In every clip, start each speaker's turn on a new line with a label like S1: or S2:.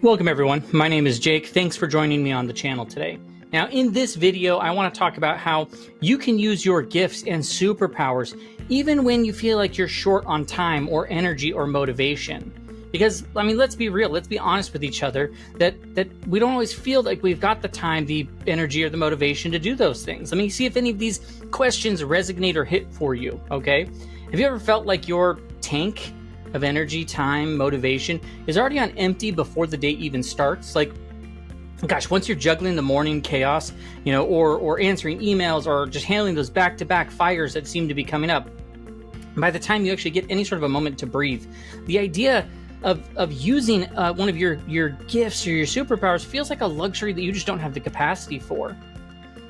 S1: Welcome everyone, my name is Jake. Thanks for joining me on the channel today. Now in this video, I want to talk about how you can use your gifts and superpowers even when you feel like you're short on time or energy or motivation. Because, I mean, let's be real, let's be honest with each other, that we don't always feel like we've got the time, the energy, or the motivation to do those things. Let me see if any of these questions resonate or hit for you, okay? Have you ever felt like your tank of energy, time, motivation is already on empty before the day even starts? Like, gosh, once you're juggling the morning chaos, you know, or answering emails or just handling those back-to-back fires that seem to be coming up, by the time you actually get any sort of a moment to breathe, the idea of using one of your gifts or your superpowers feels like a luxury that you just don't have the capacity for.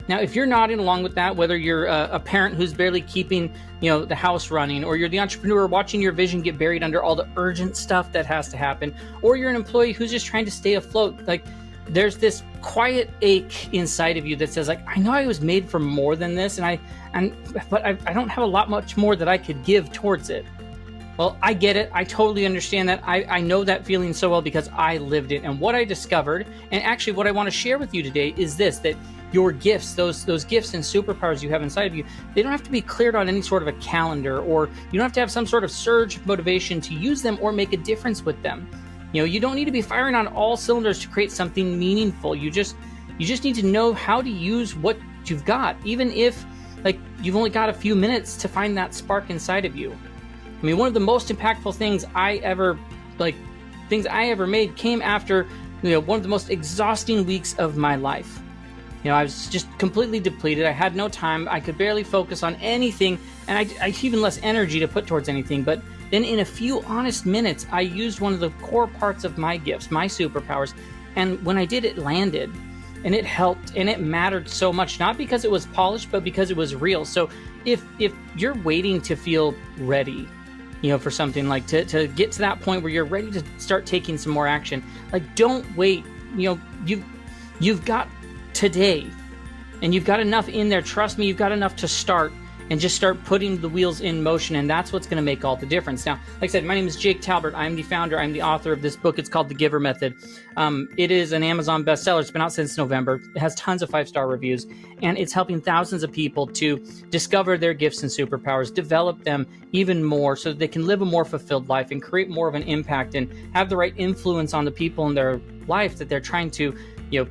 S1: Now, if you're nodding along with that, whether you're a parent who's barely keeping, you know, the house running, or you're the entrepreneur watching your vision get buried under all the urgent stuff that has to happen, or you're an employee who's just trying to stay afloat, like there's this quiet ache inside of you that says, like, I know I was made for more than this, but I don't have a lot much more that I could give towards it. Well, I get it. I totally understand that. I know that feeling so well because I lived it. And what I discovered, and actually what I want to share with you today, is this: that your gifts, those gifts and superpowers you have inside of you, they don't have to be cleared on any sort of a calendar, or you don't have to have some sort of surge of motivation to use them or make a difference with them. You know, you don't need to be firing on all cylinders to create something meaningful. You just need to know how to use what you've got, even if, like, you've only got a few minutes to find that spark inside of you. I mean, one of the most impactful things I ever made came after, you know, one of the most exhausting weeks of my life. You know, I was just completely depleted. I had no time. I could barely focus on anything, and I had even less energy to put towards anything. But then in a few honest minutes, I used one of the core parts of my gifts, my superpowers, and when I did, it landed, and it helped, and it mattered so much, not because it was polished, but because it was real. So if you're waiting to feel ready, you know, for something, like to get to that point where you're ready to start taking some more action, like, don't wait. You know, you've got today, and you've got enough in there. Trust me, you've got enough to start and just start putting the wheels in motion, and that's what's going to make all the difference. Now, like I said, my name is Jake Talbert. I'm the founder, I'm the author of this book. It's called The GIVER Method. It is an Amazon bestseller. It's been out since November. It has tons of 5-star reviews, and it's helping thousands of people to discover their gifts and superpowers, develop them even more so that they can live a more fulfilled life and create more of an impact and have the right influence on the people in their life that they're trying to, you know,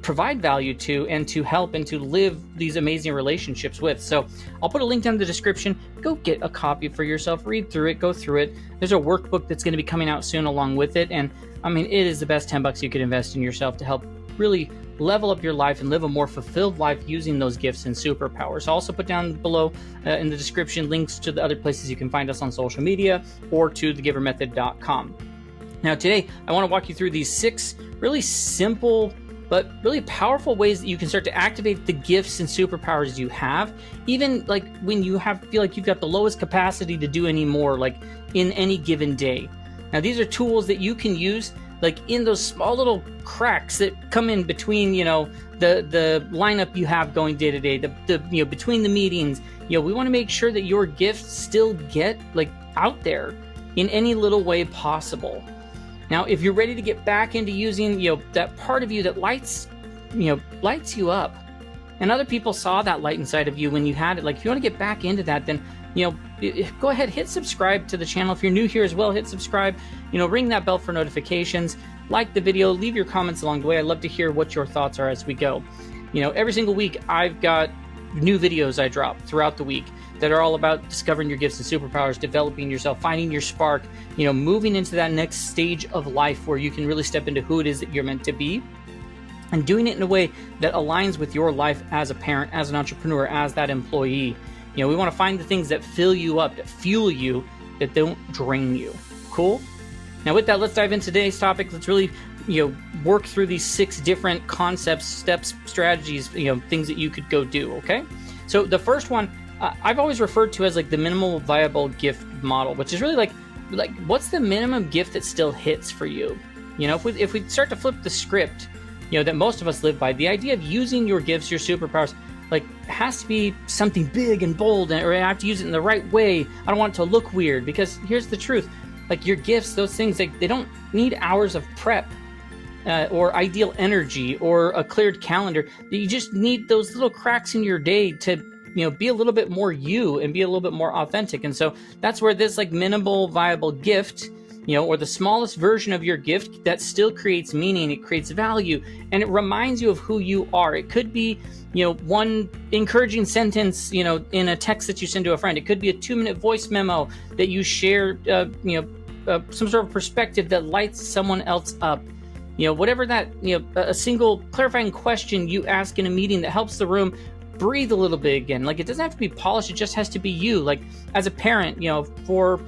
S1: provide value to, and to help and to live these amazing relationships with. So I'll put a link down in the description. Go get a copy for yourself, read through it, go through it. There's a workbook that's going to be coming out soon along with it, and I mean, it is the best $10 you could invest in yourself to help really level up your life and live a more fulfilled life using those gifts and superpowers. I'll also put down below in the description links to the other places you can find us on social media, or to thegivermethod.com. Now today, I want to walk you through these 6 really simple but really powerful ways that you can start to activate the gifts and superpowers you have, even like when you feel like you've got the lowest capacity to do any more, like in any given day. Now, these are tools that you can use like in those small little cracks that come in between, you know, the lineup you have going day to day, you know, between the meetings. You know, we want to make sure that your gifts still get like out there in any little way possible. Now, if you're ready to get back into using, you know, that part of you that lights you up, and other people saw that light inside of you when you had it, like, if you want to get back into that, then, you know, go ahead, hit subscribe to the channel. If you're new here as well, hit subscribe, you know, ring that bell for notifications, like the video, leave your comments along the way. I'd love to hear what your thoughts are as we go. You know, every single week I've got new videos I drop throughout the week that are all about discovering your gifts and superpowers, developing yourself, finding your spark, you know, moving into that next stage of life where you can really step into who it is that you're meant to be, and doing it in a way that aligns with your life as a parent, as an entrepreneur, as that employee. You know, we want to find the things that fill you up, that fuel you, that don't drain you. Cool? Now with that, let's dive into today's topic. Let's really, you know, work through these 6 different concepts, steps, strategies, you know, things that you could go do, okay? So the first one, I've always referred to as like the minimal viable gift model, which is really like what's the minimum gift that still hits for you? You know, if we start to flip the script, you know, that most of us live by, the idea of using your gifts, your superpowers, like, has to be something big and bold, or I have to use it in the right way. I don't want it to look weird, because here's the truth. Like, your gifts, those things, they don't need hours of prep. or ideal energy or a cleared calendar. You just need those little cracks in your day to, be a little bit more you and be a little bit more authentic. And so that's where this like minimal viable gift, or the smallest version of your gift that still creates meaning, it creates value, and it reminds you of who you are. It could be, one encouraging sentence, in a text that you send to a friend. It could be a 2-minute voice memo that you share, some sort of perspective that lights someone else up. Whatever that, a single clarifying question you ask in a meeting that helps the room breathe a little bit again. Like, it doesn't have to be polished, it just has to be you. Like, as a parent, for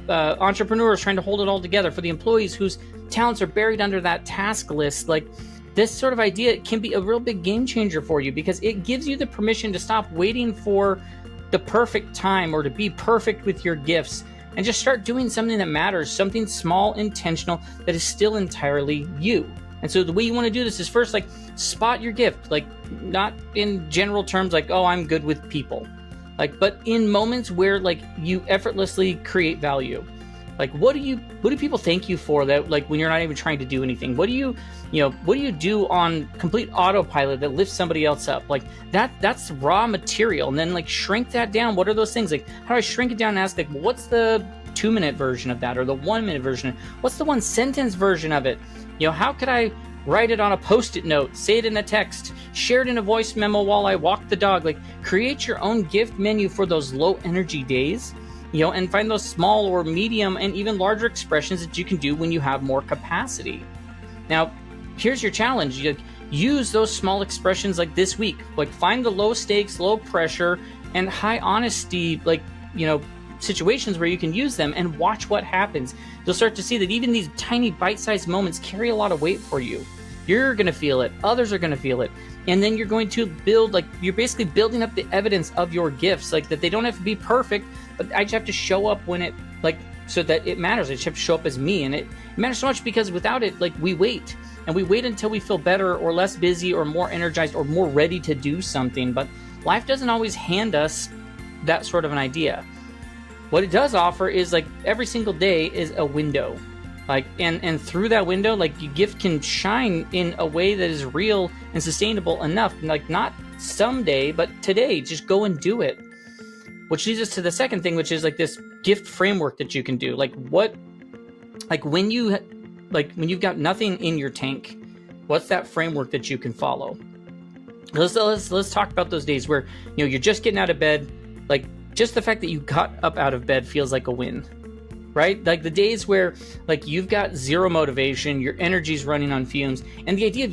S1: entrepreneurs trying to hold it all together, for the employees whose talents are buried under that task list, like this sort of idea can be a real big game changer for you, because it gives you the permission to stop waiting for the perfect time or to be perfect with your gifts, and just start doing something that matters, something small, intentional, that is still entirely you. And so the way you want to do this is first, like, spot your gift, like not in general terms, like, oh, I'm good with people, like, but in moments where like you effortlessly create value. Like, what do people thank you for, that like when you're not even trying to do anything? What do you do on complete autopilot that lifts somebody else up? Like that's raw material. And then like shrink that down. What are those things? Like, how do I shrink it down and ask, like, well, what's the 2-minute version of that, or the 1-minute version? What's the 1-sentence version of it? How could I write it on a Post-it note, say it in a text, share it in a voice memo while I walk the dog? Like, create your own gift menu for those low energy days, and find those small or medium and even larger expressions that you can do when you have more capacity. Now, here's your challenge. Use those small expressions like this week. Like, find the low stakes, low pressure, and high honesty, situations where you can use them, and watch what happens. You'll start to see that even these tiny bite-sized moments carry a lot of weight for you. You're going to feel it. Others are going to feel it. And then you're going to build, like, you're basically building up the evidence of your gifts, like that they don't have to be perfect, but I just have to show up when it, like, so that it matters. I just have to show up as me. And it matters so much because without it, like, we wait. And we wait until we feel better or less busy or more energized or more ready to do something. But life doesn't always hand us that sort of an idea. What it does offer is, like, every single day is a window. Like, and through that window, like, your gift can shine in a way that is real and sustainable enough. Like, not someday, but today. Just go and do it. Which leads us to the second thing, which is like this gift framework that you can do. Like, when you've got nothing in your tank, what's that framework that you can follow? Let's talk about those days where, you're just getting out of bed. Like, just the fact that you got up out of bed feels like a win, right? Like, the days where, like, you've got zero motivation, your energy's running on fumes, and the idea of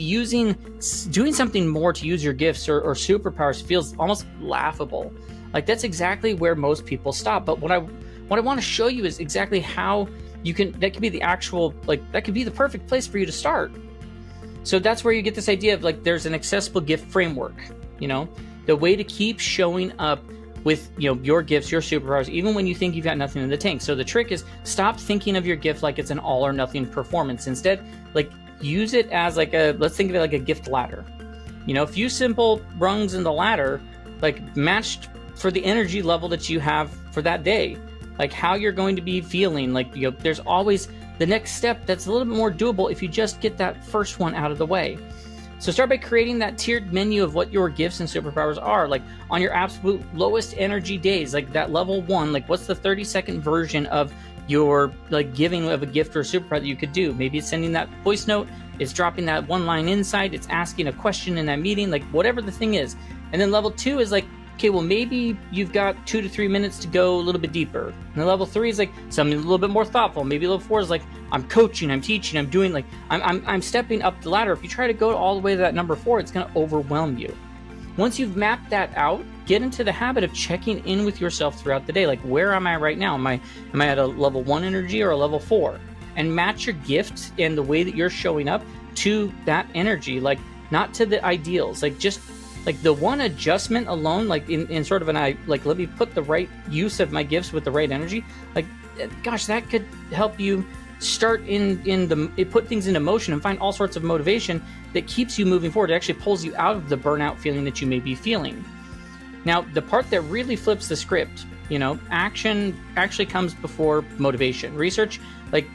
S1: doing something more to use your gifts or superpowers feels almost laughable. Like, that's exactly where most people stop. But what I want to show you is exactly how that could be the actual, like, that could be the perfect place for you to start. So that's where you get this idea of, like, there's an accessible gift framework, the way to keep showing up with, your gifts, your superpowers, even when you think you've got nothing in the tank. So the trick is, stop thinking of your gift like it's an all or nothing performance. Instead, like, use it as like let's think of it like a gift ladder. A few simple rungs in the ladder, like, matched for the energy level that you have for that day, like how you're going to be feeling. Like, there's always the next step that's a little bit more doable if you just get that first one out of the way. So start by creating that tiered menu of what your gifts and superpowers are. Like, on your absolute lowest energy days, like that level 1, like, what's the 30-second version of your, like, giving of a gift or a superpower that you could do? Maybe it's sending that voice note, it's dropping that one-line insight, it's asking a question in that meeting, like, whatever the thing is. And then level 2 is like, okay, well, maybe you've got 2 to 3 minutes to go a little bit deeper. And then level 3 is like something a little bit more thoughtful. Maybe level 4 is like, I'm coaching, I'm teaching, I'm doing, like, I'm stepping up the ladder. If you try to go all the way to that number 4, it's going to overwhelm you. Once you've mapped that out, get into the habit of checking in with yourself throughout the day. Like, where am I right now? Am I at a level 1 energy or a level 4? And match your gift and the way that you're showing up to that energy, like, not to the ideals. Like, just like the one adjustment alone, like in sort of like, let me put the right use of my gifts with the right energy. Like, gosh, that could help you start put things into motion and find all sorts of motivation that keeps you moving forward. It actually pulls you out of the burnout feeling that you may be feeling. Now, the part that really flips the script, action actually comes before motivation. Research, like,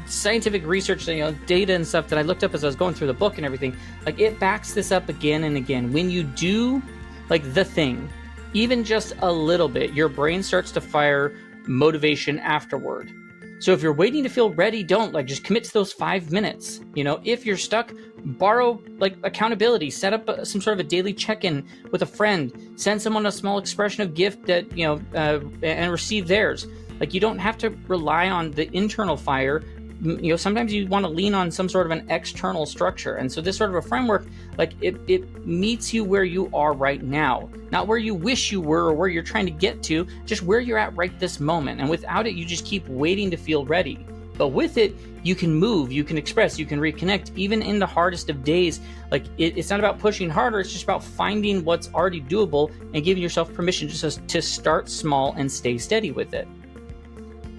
S1: scientific research, data and stuff that I looked up as I was going through the book and everything, like it backs this up again and again. When you do like the thing, even just a little bit, your brain starts to fire motivation afterward. So if you're waiting to feel ready, don't just commit to those 5 minutes. If you're stuck, borrow accountability, set up some sort of a daily check-in with a friend, send someone a small expression of gift that, and receive theirs. You don't have to rely on the internal fire. Sometimes you want to lean on some sort of an external structure. And so this sort of a framework, it meets you where you are right now, not where you wish you were or where you're trying to get to, just where you're at right this moment. And without it, you just keep waiting to feel ready. But with it, you can move, you can express, you can reconnect, even in the hardest of days. It's not about pushing harder, it's just about finding what's already doable and giving yourself permission just to start small and stay steady with it.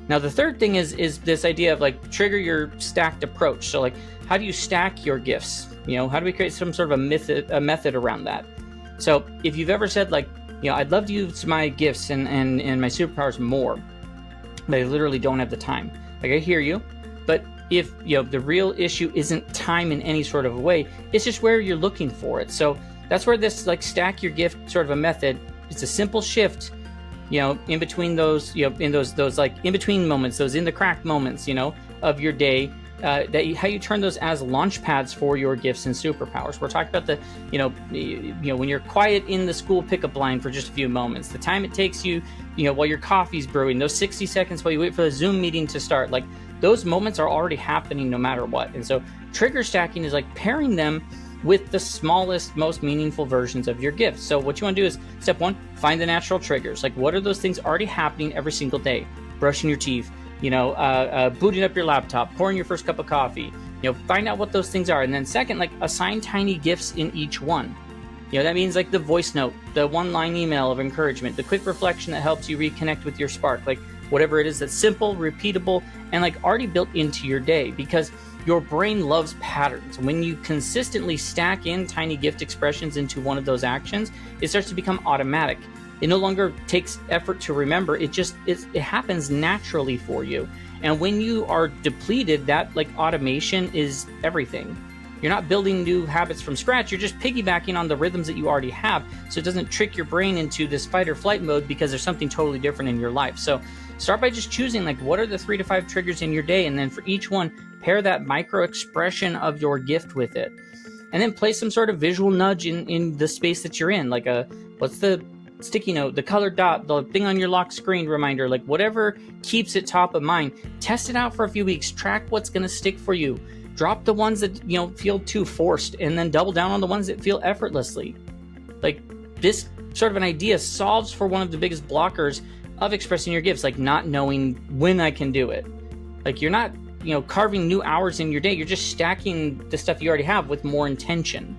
S1: Now, the third thing is this idea of trigger your stacked approach. So how do you stack your gifts? How do we create some sort of a method around that? So if you've ever said I'd love to use my gifts and my superpowers more, but I literally don't have the time. I hear you, but if the real issue isn't time in any sort of a way, it's just where you're looking for it. So that's where this stack your gift sort of a method, it's a simple shift in between those, in those in between moments, those in the crack moments, of your day, how you turn those as launch pads for your gifts and superpowers. We're talking about when you're quiet in the school pickup line for just a few moments, the time it takes you, while your coffee's brewing, those 60 seconds while you wait for the Zoom meeting to start, those moments are already happening no matter what. And so trigger stacking is pairing them with the smallest, most meaningful versions of your gifts. So what you want to do is, step one, find the natural triggers. What are those things already happening every single day? Brushing your teeth, booting up your laptop, pouring your first cup of coffee. Find out what those things are. And then second, assign tiny gifts in each one. That means the voice note, the one-line email of encouragement, the quick reflection that helps you reconnect with your spark, whatever it is that's simple, repeatable, and already built into your day, because your brain loves patterns. When you consistently stack in tiny gift expressions into one of those actions, it starts to become automatic. It no longer takes effort to remember. It happens naturally for you. And when you are depleted, that automation is everything. You're not building new habits from scratch. You're just piggybacking on the rhythms that you already have, so it doesn't trick your brain into this fight or flight mode because there's something totally different in your life. So start by just choosing what are the 3 to 5 triggers in your day, and then for each one, pair that micro expression of your gift with it. And then place some sort of visual nudge in the space that you're in, what's the sticky note, the colored dot, the thing on your lock screen reminder, whatever keeps it top of mind. Test it out for a few weeks, track what's going to stick for you. Drop the ones that feel too forced, and then double down on the ones that feel effortlessly. This sort of an idea solves for one of the biggest blockers of expressing your gifts, not knowing when I can do it. You're not carving new hours in your day, you're just stacking the stuff you already have with more intention.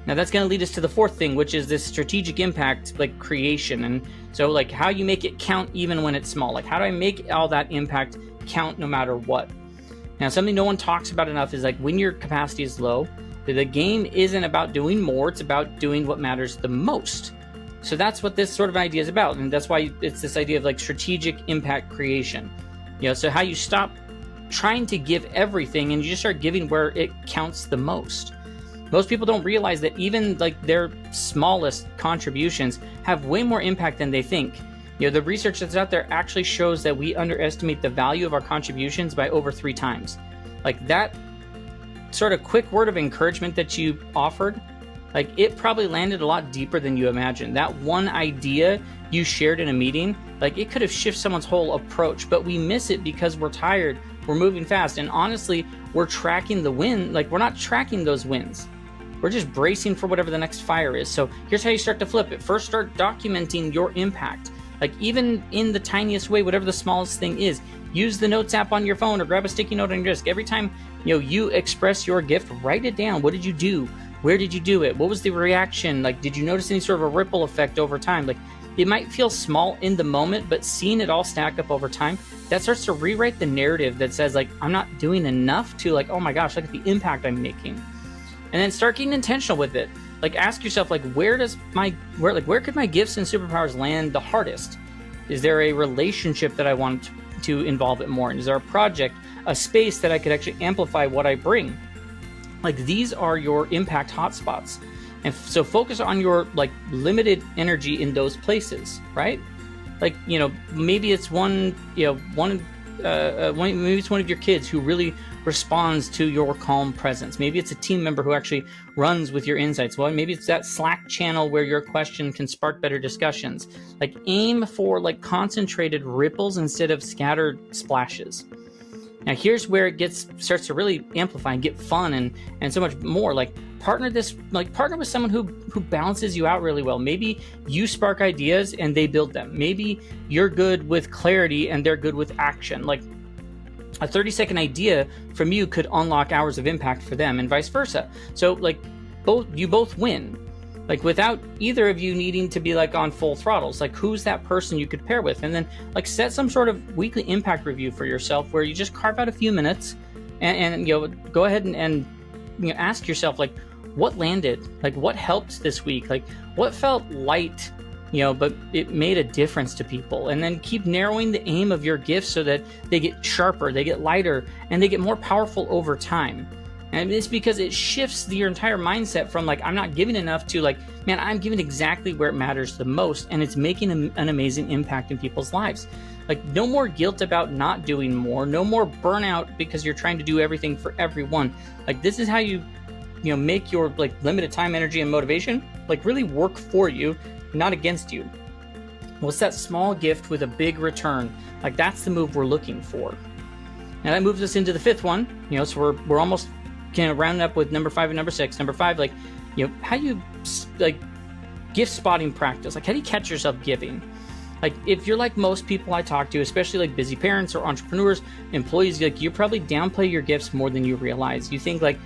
S1: Now that's going to lead us to the fourth thing, which is this strategic impact creation. And so how you make it count even when it's small. How do I make all that impact count no matter what? Now, something no one talks about enough is when your capacity is low, the game isn't about doing more, it's about doing what matters the most. So that's what this sort of idea is about, and that's why it's this idea of strategic impact creation. So how you stop trying to give everything and you just start giving where it counts the most. Most people don't realize that even their smallest contributions have way more impact than they think. The research that's out there actually shows that we underestimate the value of our contributions by over 3 times. That sort of quick word of encouragement that you offered, it probably landed a lot deeper than you imagined. That one idea you shared in a meeting, it could have shifted someone's whole approach, but we miss it because we're tired, we're moving fast, and honestly, we're tracking the win. We're not tracking those wins. We're just bracing for whatever the next fire is. So here's how you start to flip it. First, start documenting your impact. Even in the tiniest way, whatever the smallest thing is, use the notes app on your phone or grab a sticky note on your desk. Every time you express your gift, write it down. What did you do? Where did you do it? What was the reaction? Did you notice any sort of a ripple effect over time? It might feel small in the moment, but seeing it all stack up over time, that starts to rewrite the narrative that says I'm not doing enough to oh my gosh, look at the impact I'm making. And then start getting intentional with it. Ask yourself, where could my gifts and superpowers land the hardest? Is there a relationship that I want to involve it more? And is there a project, a space that I could actually amplify what I bring? Like, these are your impact hotspots. And so focus on your like limited energy in those places, right? Like, you know, maybe it's maybe it's one of your kids who really responds to your calm presence. Maybe it's a team member who actually runs with your insights. Well, maybe it's that Slack channel where your question can spark better discussions. Like, aim for like concentrated ripples instead of scattered splashes. Now, here's where it starts to really amplify and get fun and so much more. Like, partner with someone who balances you out really well. Maybe you spark ideas and they build them. Maybe you're good with clarity and they're good with action. Like, a 30-second idea from you could unlock hours of impact for them, and vice versa. So like, you both win. Like, without either of you needing to be like on full throttles. Like, who's that person you could pair with? And then like set some sort of weekly impact review for yourself where you just carve out a few minutes and you know, go ahead and you know, ask yourself, like, what landed? Like, what helped this week? Like, what felt light, you know, but it made a difference to people? And then keep narrowing the aim of your gifts so that they get sharper, they get lighter, and they get more powerful over time. And it's because it shifts your entire mindset from like, I'm not giving enough, to like, man, I'm giving exactly where it matters the most, and it's making an amazing impact in people's lives. Like, no more guilt about not doing more, no more burnout because you're trying to do everything for everyone. Like, this is how you know, make your like limited time, energy, and motivation like really work for you, not against you. Well, it's that small gift with a big return. Like, that's the move we're looking for. Now that moves us into the fifth one. You know, so we're almost kind of rounding up with number 5 and number 6. Number 5, like, you know, how do you like gift spotting practice? Like, how do you catch yourself giving? Like, if you're like most people I talk to, especially like busy parents or entrepreneurs, employees, like, you probably downplay your gifts more than you realize. You think like,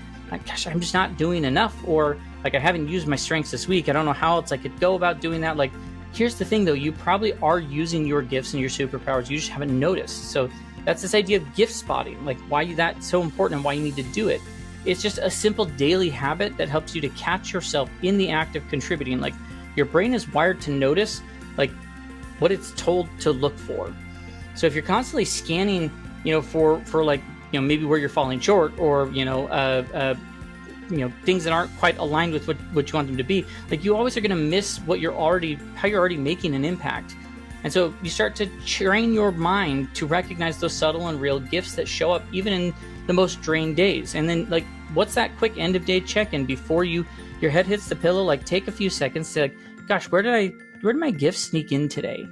S1: gosh, I'm just not doing enough, or like, I haven't used my strengths this week. I don't know how else I could go about doing that. Like, here's the thing though, you probably are using your gifts and your superpowers. You just haven't noticed. So that's this idea of gift spotting, like why that's so important and why you need to do it. It's just a simple daily habit that helps you to catch yourself in the act of contributing. Like, your brain is wired to notice like what it's told to look for. So if you're constantly scanning, you know, for like, you know, maybe where you're falling short, or you know, things that aren't quite aligned with what you want them to be, like, you always are going to miss how you're already making an impact. And so you start to train your mind to recognize those subtle and real gifts that show up even in the most drained days. And then like, what's that quick end of day check-in before your head hits the pillow? Like, take a few seconds to like, gosh, where did my gifts sneak in today?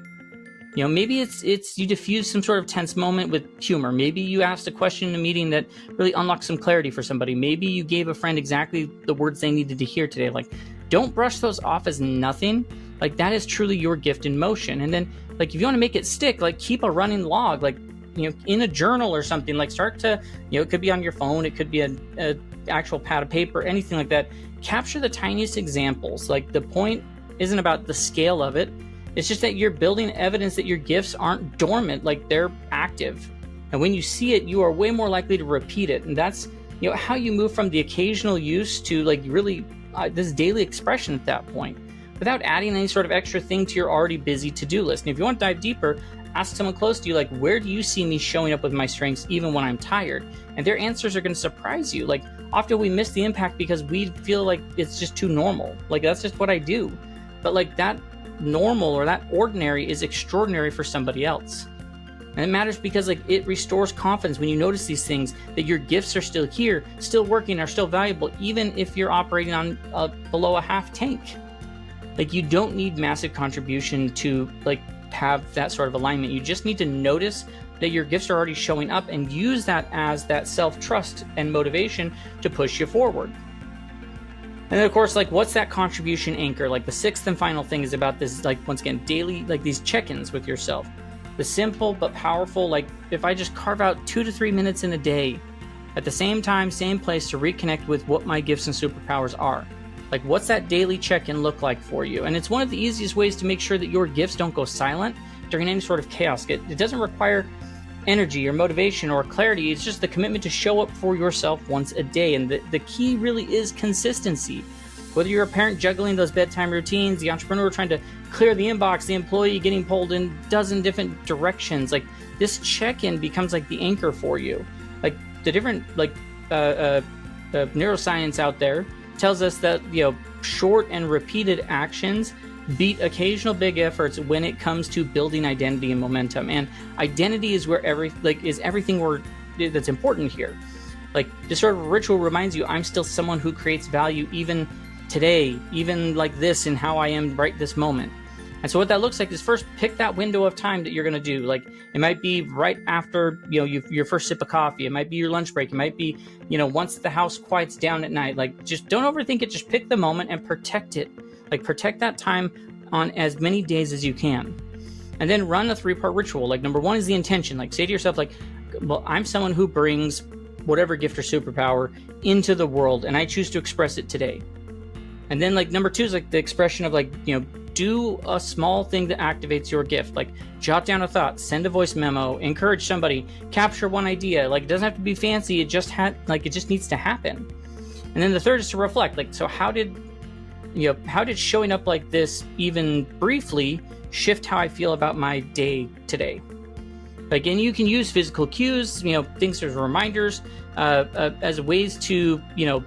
S1: You know, maybe it's you diffuse some sort of tense moment with humor. Maybe you asked a question in a meeting that really unlocked some clarity for somebody. Maybe you gave a friend exactly the words they needed to hear today. Like, don't brush those off as nothing. Like, that is truly your gift in motion. And then like, if you want to make it stick, like, keep a running log, like, you know, in a journal or something. Like, start to, you know, it could be on your phone, it could be a actual pad of paper, anything like that. Capture the tiniest examples. Like, the point isn't about the scale of it. It's just that you're building evidence that your gifts aren't dormant, like, they're active. And when you see it, you are way more likely to repeat it. And that's, you know, how you move from the occasional use to like really this daily expression at that point, without adding any sort of extra thing to your already busy to-do list. And if you want to dive deeper, ask someone close to you, like, where do you see me showing up with my strengths even when I'm tired? And their answers are going to surprise you. Like, often we miss the impact because we feel like it's just too normal. Like, that's just what I do. But like, that normal or that ordinary is extraordinary for somebody else. And it matters because like, it restores confidence when you notice these things, that your gifts are still here, still working, are still valuable, even if you're operating on below a half tank. Like, you don't need massive contribution to like have that sort of alignment. You just need to notice that your gifts are already showing up and use that as that self-trust and motivation to push you forward. And then of course, like, what's that contribution anchor? Like, the sixth and final thing is about this, like, once again, daily, like, these check-ins with yourself. The simple but powerful, like, if I just carve out 2 to 3 minutes in a day at the same time, same place, to reconnect with what my gifts and superpowers are. Like, what's that daily check-in look like for you? And it's one of the easiest ways to make sure that your gifts don't go silent during any sort of chaos. It doesn't require energy or motivation or clarity. It's just the commitment to show up for yourself once a day. And the key really is consistency. whether you're a parent juggling those bedtime routines, the entrepreneur trying to clear the inbox, the employee getting pulled in a dozen different directions, like this check-in becomes like the anchor for you. Like the different neuroscience out there tells us that, you know, short and repeated actions beat occasional big efforts when it comes to building identity and momentum. And identity is where everything that's important here. Like this sort of ritual reminds you, I'm still someone who creates value even today, even like this, in how I am right this moment. And so what that looks like is, first pick that window of time that you're going to do. Like it might be right after, you know, your first sip of coffee. It might be your lunch break. It might be, you know, once the house quiets down at night. Like just don't overthink it. Just pick the moment and protect it. Like protect that time on as many days as you can. And then run a 3-part ritual. Like number 1 is the intention. Like say to yourself, like, well, I'm someone who brings whatever gift or superpower into the world, and I choose to express it today. And then like number 2 is like the expression of, like, you know, do a small thing that activates your gift. Like jot down a thought, send a voice memo, encourage somebody, capture one idea. Like it doesn't have to be fancy. It just needs to happen. And then the 3rd is to reflect. Like, so how did showing up like this, even briefly, shift how I feel about my day today? Like, and you can use physical cues, you know, things as reminders, as ways to, you know,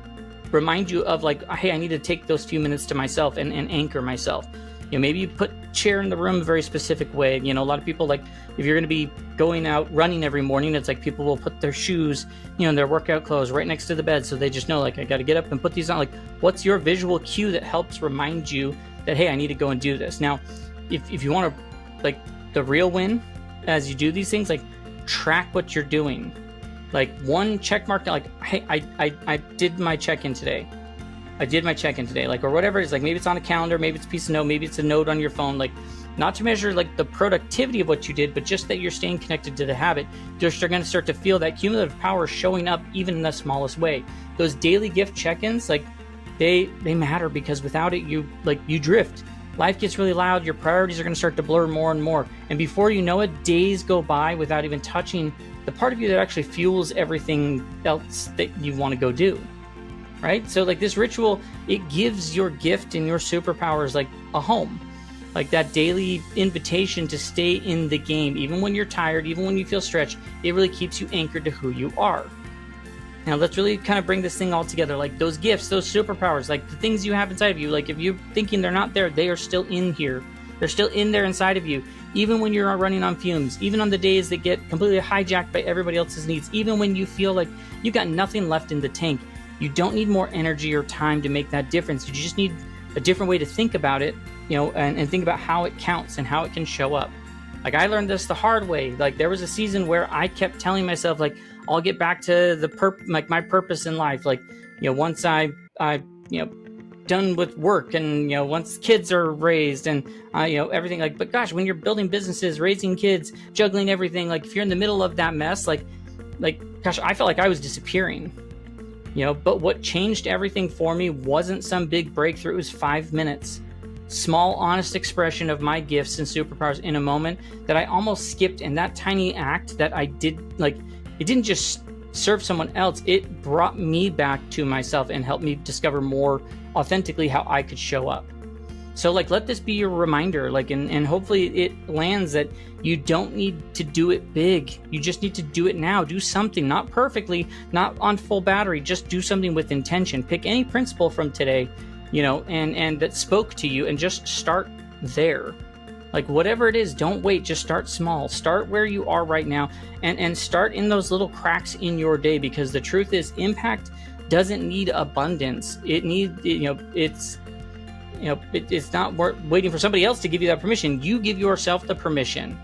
S1: remind you of, like, hey, I need to take those few minutes to myself and anchor myself. You know, maybe you put chair in the room a very specific way. You know, a lot of people, like, if you're going to be going out running every morning, it's like people will put their shoes, you know, their workout clothes right next to the bed, so they just know, like, I got to get up and put these on. Like, what's your visual cue that helps remind you that, hey, I need to go and do this? Now, if you want to, like, the real win as you do these things, like, track what you're doing. Like, one check mark, like, hey, I did my check-in today. I did my check-in today, like, or whatever it is. Like, maybe it's on a calendar, maybe it's a piece of note, maybe it's a note on your phone. Like, not to measure, like, the productivity of what you did, but just that you're staying connected to the habit. You're going to start to feel that cumulative power showing up even in the smallest way. Those daily gift check-ins, like, they matter, because without it, you drift. Life gets really loud. Your priorities are going to start to blur more and more. And before you know it, days go by without even touching the part of you that actually fuels everything else that you want to go do. Right? So, like, this ritual, it gives your gift and your superpowers, like, a home. Like that daily invitation to stay in the game. Even when you're tired, even when you feel stretched, it really keeps you anchored to who you are. Now, let's really kind of bring this thing all together. Like those gifts, those superpowers, like the things you have inside of you. Like if you're thinking they're not there, they are still in here. They're still in there inside of you. Even when you're running on fumes, even on the days that get completely hijacked by everybody else's needs, even when you feel like you've got nothing left in the tank, you don't need more energy or time to make that difference. You just need a different way to think about it, you know, and think about how it counts and how it can show up. Like, I learned this the hard way. Like, there was a season where I kept telling myself, like, I'll get back to my purpose in life. Like, you know, once I done with work, and, you know, once kids are raised, and, you know, everything. Like, but gosh, when you're building businesses, raising kids, juggling everything, like, if you're in the middle of that mess, like, gosh, I felt like I was disappearing. You know, but what changed everything for me wasn't some big breakthrough. It was 5 minutes. Small, honest expression of my gifts and superpowers in a moment that I almost skipped. And that tiny act that I did, like, it didn't just serve someone else. It brought me back to myself and helped me discover more authentically how I could show up. So, like, let this be your reminder, like, and hopefully it lands that you don't need to do it big. You just need to do it now. Do something, not perfectly, not on full battery, just do something with intention. Pick any principle from today, you know, and that spoke to you, and just start there. Like, whatever it is, don't wait, just start small. Start where you are right now, and start in those little cracks in your day, because the truth is, impact doesn't need abundance. It needs, it's not waiting for somebody else to give you that permission. You give yourself the permission.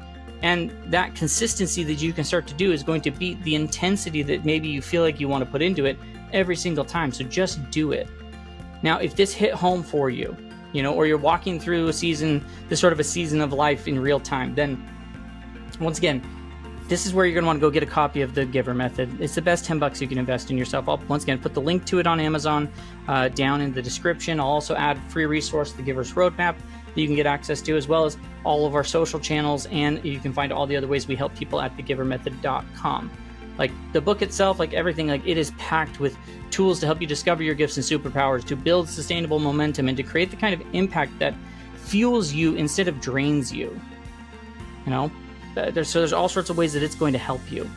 S1: And that consistency that you can start to do is going to beat the intensity that maybe you feel like you want to put into it every single time. So just do it. Now, if this hit home for you, you know, or you're walking through this sort of a season of life in real time, then once again, this is where you're going to want to go get a copy of the GIVER method. It's the best $10 you can invest in yourself. I'll once again put the link to it on Amazon down in the description. I'll also add a free resource, the GIVER's Roadmap, that you can get access to, as well as all of our social channels, and you can find all the other ways we help people at thegivermethod.com. Like the book itself, like everything, like it is packed with tools to help you discover your gifts and superpowers, to build sustainable momentum, and to create the kind of impact that fuels you instead of drains you. You know, there's all sorts of ways that it's going to help you.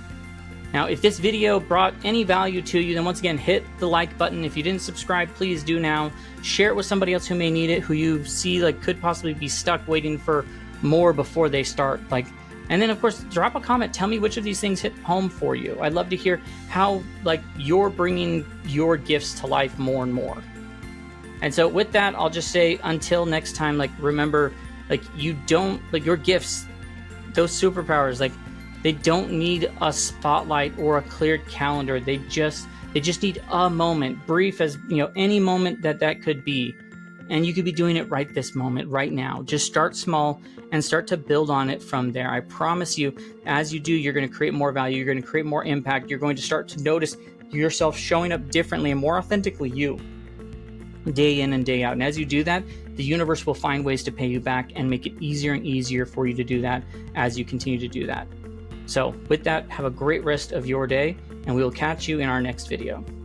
S1: Now, if this video brought any value to you, then once again, hit the like button. If you didn't subscribe, please do now. Share it with somebody else who may need it, who you see like could possibly be stuck waiting for more before they start. And then of course, drop a comment. Tell me which of these things hit home for you. I'd love to hear how like you're bringing your gifts to life more and more. And so with that, I'll just say until next time, like remember, like you don't, like your gifts, those superpowers, like they don't need a spotlight or a cleared calendar. They just need a moment, brief as, you know, any moment that could be. And you could be doing it right this moment, right now. Just start small and start to build on it from there. I promise you, as you do, you're going to create more value. You're going to create more impact. You're going to start to notice yourself showing up differently and more authentically you, day in and day out. And as you do that, the universe will find ways to pay you back and make it easier and easier for you to do that as you continue to do that. So with that, have a great rest of your day, and we will catch you in our next video.